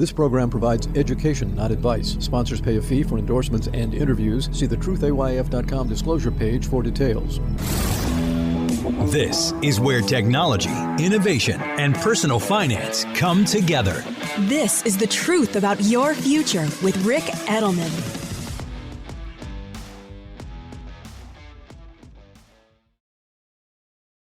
This program provides education, not advice. Sponsors pay a fee for endorsements and interviews. See the truthayf.com disclosure page for details. This is where technology, innovation, and personal finance come together. This is the truth about your future with Rick Edelman.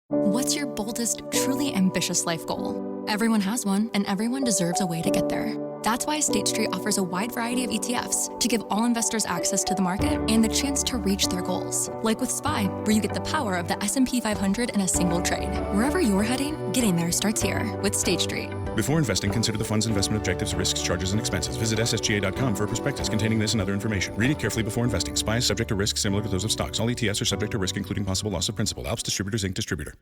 What's your boldest, truly ambitious life goal? Everyone has one, and everyone deserves a way to get there. That's why State Street offers a wide variety of ETFs to give all investors access to the market and the chance to reach their goals. Like with SPY, where you get the power of the S&P 500 in a single trade. Wherever you're heading, getting there starts here with State Street. Before investing, consider the fund's investment objectives, risks, charges, and expenses. Visit ssga.com for a prospectus containing this and other information. Read it carefully before investing. SPY is subject to risks similar to those of stocks. All ETFs are subject to risk, including possible loss of principal. Alps Distributors, Inc. Distributor.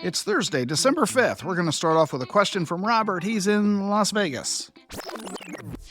It's Thursday, December 5th. We're going to start off with a question from Robert. He's in Las Vegas.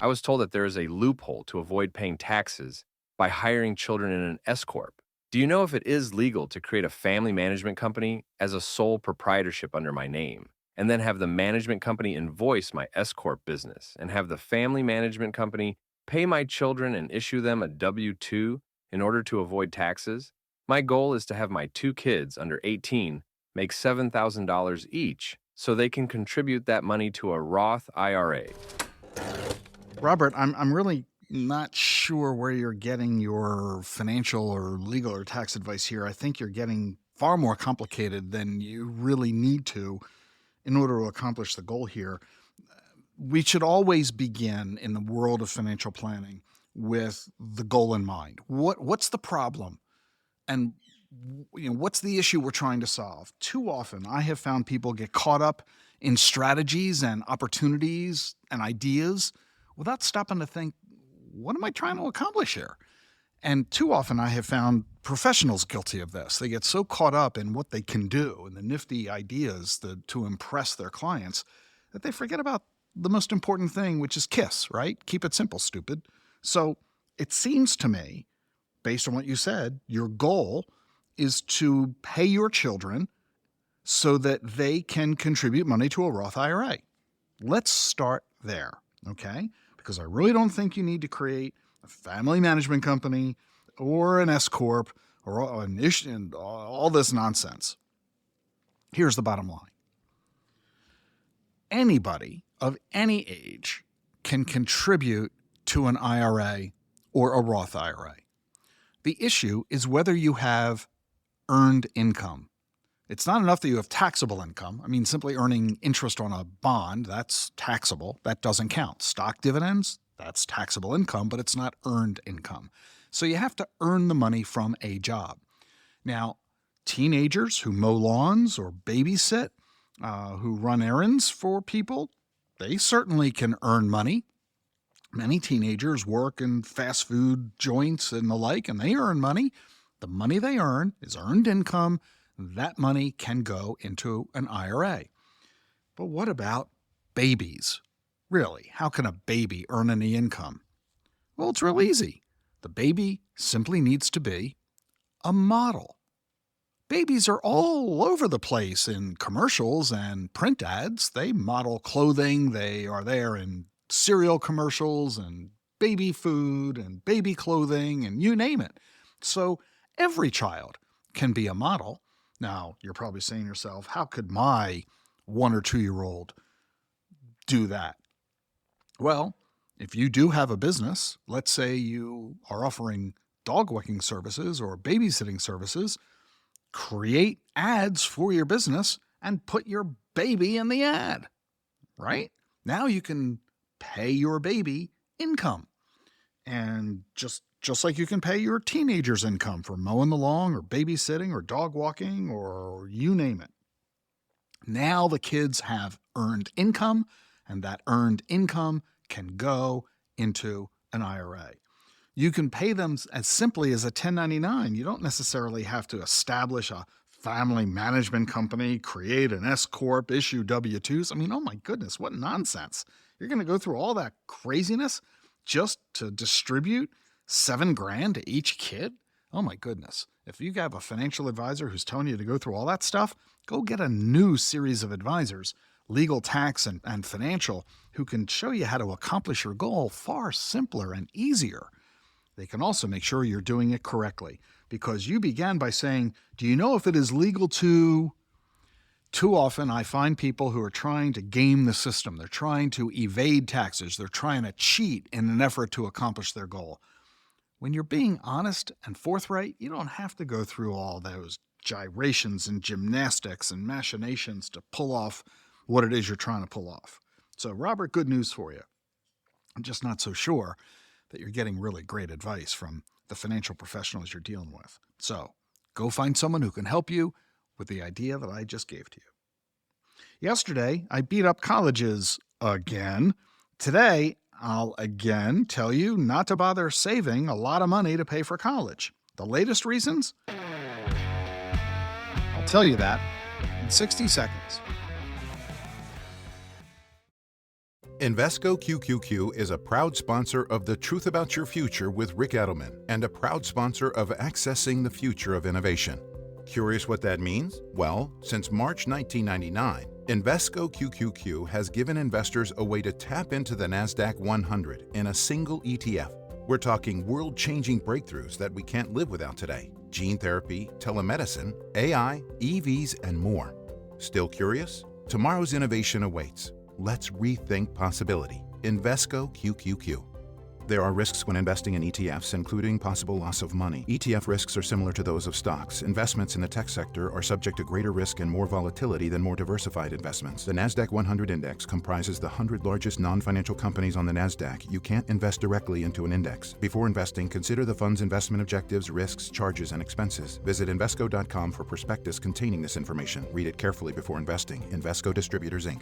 I was told that there is a loophole to avoid paying taxes by hiring children in an S-Corp. Do you know if it is legal to create a family management company as a sole proprietorship under my name, and then have the management company invoice my S-Corp business, and have the family management company pay my children and issue them a W-2 in order to avoid taxes? My goal is to have my two kids under 18 make $7,000 each so they can contribute that money to a Roth IRA. Robert, I'm really not sure where you're getting your financial or legal or tax advice here. I think you're getting far more complicated than you really need to in order to accomplish the goal here. We should always begin in the world of financial planning with the goal in mind. What's the problem? And what's the issue we're trying to solve? Too often, I have found people get caught up in strategies and opportunities and ideas without stopping to think, what am I trying to accomplish here? And too often, I have found professionals guilty of this. They get so caught up in what they can do and the nifty ideas to impress their clients that they forget about the most important thing, which is KISS, right? Keep it simple, stupid. So it seems to me, based on what you said, your goal is to pay your children so that they can contribute money to a Roth IRA. Let's start there, okay? Because I really don't think you need to create a family management company or an S-Corp or an issue and all this nonsense. Here's the bottom line. Anybody of any age can contribute to an IRA or a Roth IRA. The issue is whether you have earned income. It's not enough that you have taxable income. I mean, simply earning interest on a bond, that's taxable. That doesn't count. Stock dividends, that's taxable income, but it's not earned income. So you have to earn the money from a job. Now, teenagers who mow lawns or babysit, who run errands for people, they certainly can earn money. Many teenagers work in fast food joints and the like, and they earn money. The money they earn is earned income. That money can go into an IRA. But what about babies? Really, how can a baby earn any income? Well, it's real easy. The baby simply needs to be a model. Babies are all over the place in commercials and print ads. They model clothing. They are there in cereal commercials and baby food and baby clothing and you name it. So every child can be a model. Now, you're probably saying to yourself, how could my 1 or 2 year old do that? Well, if you do have a business, let's say you are offering dog walking services or babysitting services, create ads for your business and put your baby in the ad, right? Now you can pay your baby income. And just like you can pay your teenager's income for mowing the lawn or babysitting or dog walking or you name it. Now the kids have earned income, and that earned income can go into an IRA. You can pay them as simply as a 1099. You don't necessarily have to establish a family management company, create an S-Corp, issue W-2s. I mean, oh my goodness, what nonsense. You're going to go through all that craziness just to distribute $7,000 to each kid? Oh my goodness. If you have a financial advisor who's telling you to go through all that stuff, go get a new series of advisors legal, tax, and financial, who can show you how to accomplish your goal far simpler and easier. They can also make sure you're doing it correctly, because you began by saying, do you know if it is legal to... Too often I find people who are trying to game the system. They're trying to evade taxes. They're trying to cheat in an effort to accomplish their goal. When you're being honest and forthright, you don't have to go through all those gyrations and gymnastics and machinations to pull off what it is you're trying to pull off. So, Robert, good news for you. I'm just not so sure that you're getting really great advice from the financial professionals you're dealing with. So, go find someone who can help you with the idea that I just gave to you. Yesterday, I beat up colleges again. Today, I'll again tell you not to bother saving a lot of money to pay for college. The latest reasons? I'll tell you that in 60 seconds. Invesco QQQ is a proud sponsor of The Truth About Your Future with Rick Edelman and a proud sponsor of Accessing the Future of Innovation. Curious what that means? Well, since March 1999, Invesco QQQ has given investors a way to tap into the NASDAQ 100 in a single ETF. We're talking world-changing breakthroughs that we can't live without today. Gene therapy, telemedicine, AI, EVs, and more. Still curious? Tomorrow's innovation awaits. Let's rethink possibility. Invesco QQQ. There are risks when investing in ETFs, including possible loss of money. ETF risks are similar to those of stocks. Investments in the tech sector are subject to greater risk and more volatility than more diversified investments. The NASDAQ 100 Index comprises the 100 largest non-financial companies on the NASDAQ. You can't invest directly into an index. Before investing, consider the fund's investment objectives, risks, charges, and expenses. Visit Invesco.com for prospectus containing this information. Read it carefully before investing. Invesco Distributors, Inc.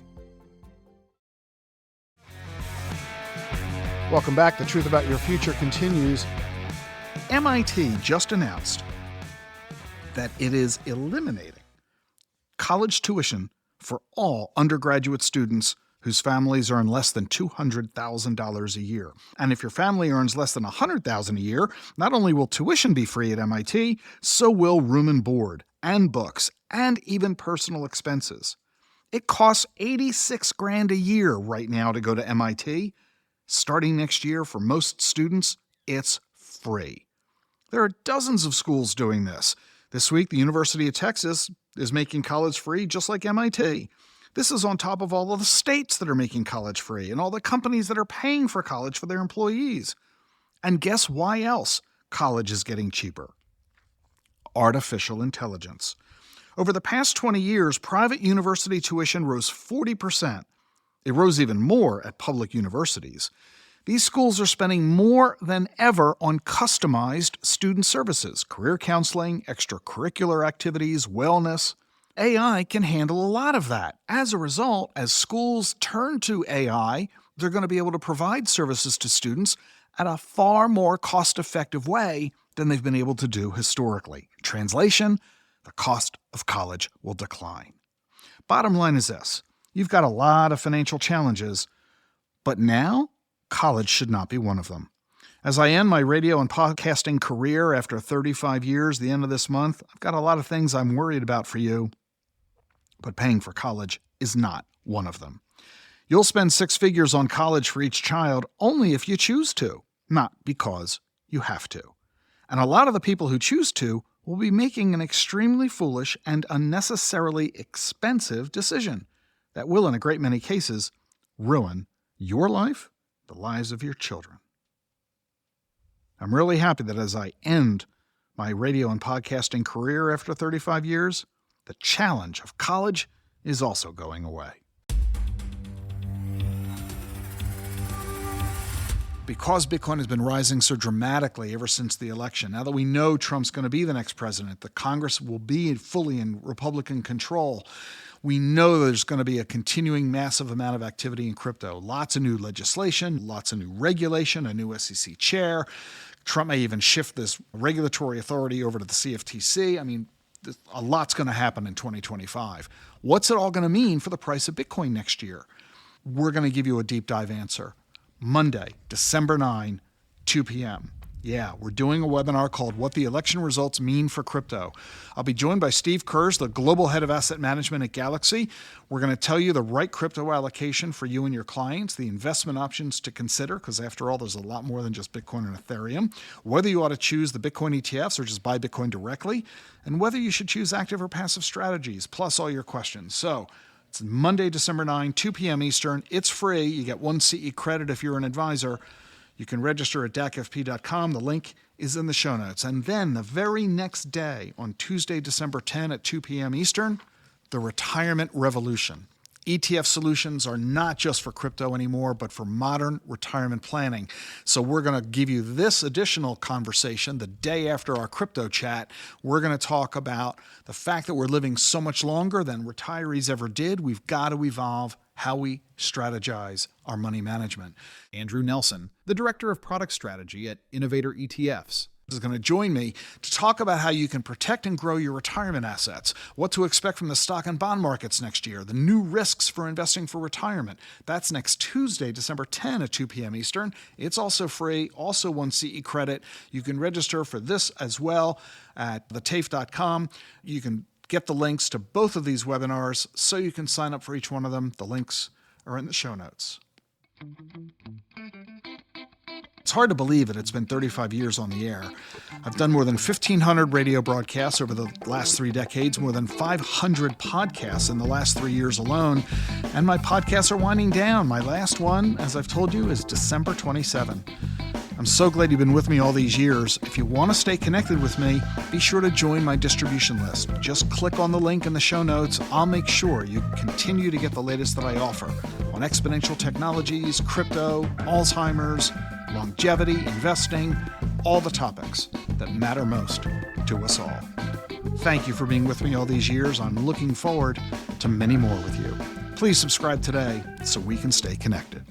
Welcome back. The Truth About Your Future continues. MIT just announced that it is eliminating college tuition for all undergraduate students whose families earn less than $200,000 a year. And if your family earns less than $100,000 a year, not only will tuition be free at MIT, so will room and board, and books, and even personal expenses. It costs $86,000 a year right now to go to MIT. Starting next year, for most students, it's free. There are dozens of schools doing this. This week, the University of Texas is making college free just like MIT. This is on top of all of the states that are making college free and all the companies that are paying for college for their employees. And guess why else college is getting cheaper? Artificial intelligence. Over the past 20 years, private university tuition rose 40%. It rose even more at public universities. These schools are spending more than ever on customized student services, career counseling, extracurricular activities, wellness. AI can handle a lot of that. As a result, as schools turn to AI, they're going to be able to provide services to students at a far more cost-effective way than they've been able to do historically. Translation, the cost of college will decline. Bottom line is this. You've got a lot of financial challenges, but now college should not be one of them. As I end my radio and podcasting career after 35 years, the end of this month, I've got a lot of things I'm worried about for you, but paying for college is not one of them. You'll spend six figures on college for each child only if you choose to, not because you have to. And a lot of the people who choose to will be making an extremely foolish and unnecessarily expensive decision that will, in a great many cases, ruin your life, the lives of your children. I'm really happy that as I end my radio and podcasting career after 35 years, the challenge of college is also going away. Because Bitcoin has been rising so dramatically ever since the election, now that we know Trump's going to be the next president, the Congress will be fully in Republican control, we know there's going to be a continuing massive amount of activity in crypto. Lots of new legislation, lots of new regulation, a new SEC chair. Trump may even shift this regulatory authority over to the CFTC. I mean, a lot's going to happen in 2025. What's it all going to mean for the price of Bitcoin next year? We're going to give you a deep dive answer. Monday, December 9, 2 p.m. Yeah, we're doing a webinar called What the Election Results Mean for Crypto. I'll be joined by Steve Kurz, the Global Head of Asset Management at Galaxy. We're going to tell you the right crypto allocation for you and your clients, the investment options to consider, because after all, there's a lot more than just Bitcoin and Ethereum, whether you ought to choose the Bitcoin ETFs or just buy Bitcoin directly, and whether you should choose active or passive strategies, plus all your questions. So it's Monday, December 9, 2 p.m. Eastern. It's free. You get 1 CE credit if you're an advisor. You can register at dacfp.com. The link is in the show notes. And then the very next day, on Tuesday, December 10 at 2 p.m. Eastern, the Retirement Revolution. ETF solutions are not just for crypto anymore, but for modern retirement planning. So we're going to give you this additional conversation the day after our crypto chat. We're going to talk about the fact that we're living so much longer than retirees ever did. We've got to evolve how we strategize our money management. Andrew Nelson, the Director of Product Strategy at Innovator ETFs, is going to join me to talk about how you can protect and grow your retirement assets, what to expect from the stock and bond markets next year, the new risks for investing for retirement. That's next Tuesday, December 10 at 2 p.m. Eastern. It's also free, also 1 CE credit. You can register for this as well at thetafe.com. You can get the links to both of these webinars so you can sign up for each one of them. The links are in the show notes. It's hard to believe that it's been 35 years on the air. I've done more than 1,500 radio broadcasts over the last 3 decades, more than 500 podcasts in the last 3 years alone, and my podcasts are winding down. My last one, as I've told you, is December 27. I'm so glad you've been with me all these years. If you want to stay connected with me, be sure to join my distribution list. Just click on the link in the show notes. I'll make sure you continue to get the latest that I offer on exponential technologies, crypto, Alzheimer's, longevity, investing, all the topics that matter most to us all. Thank you for being with me all these years. I'm looking forward to many more with you. Please subscribe today so we can stay connected.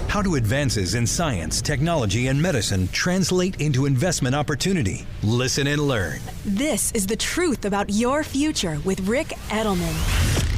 How do advances in science, technology, and medicine translate into investment opportunity? Listen and learn. This is The Truth About Your Future with Rick Edelman.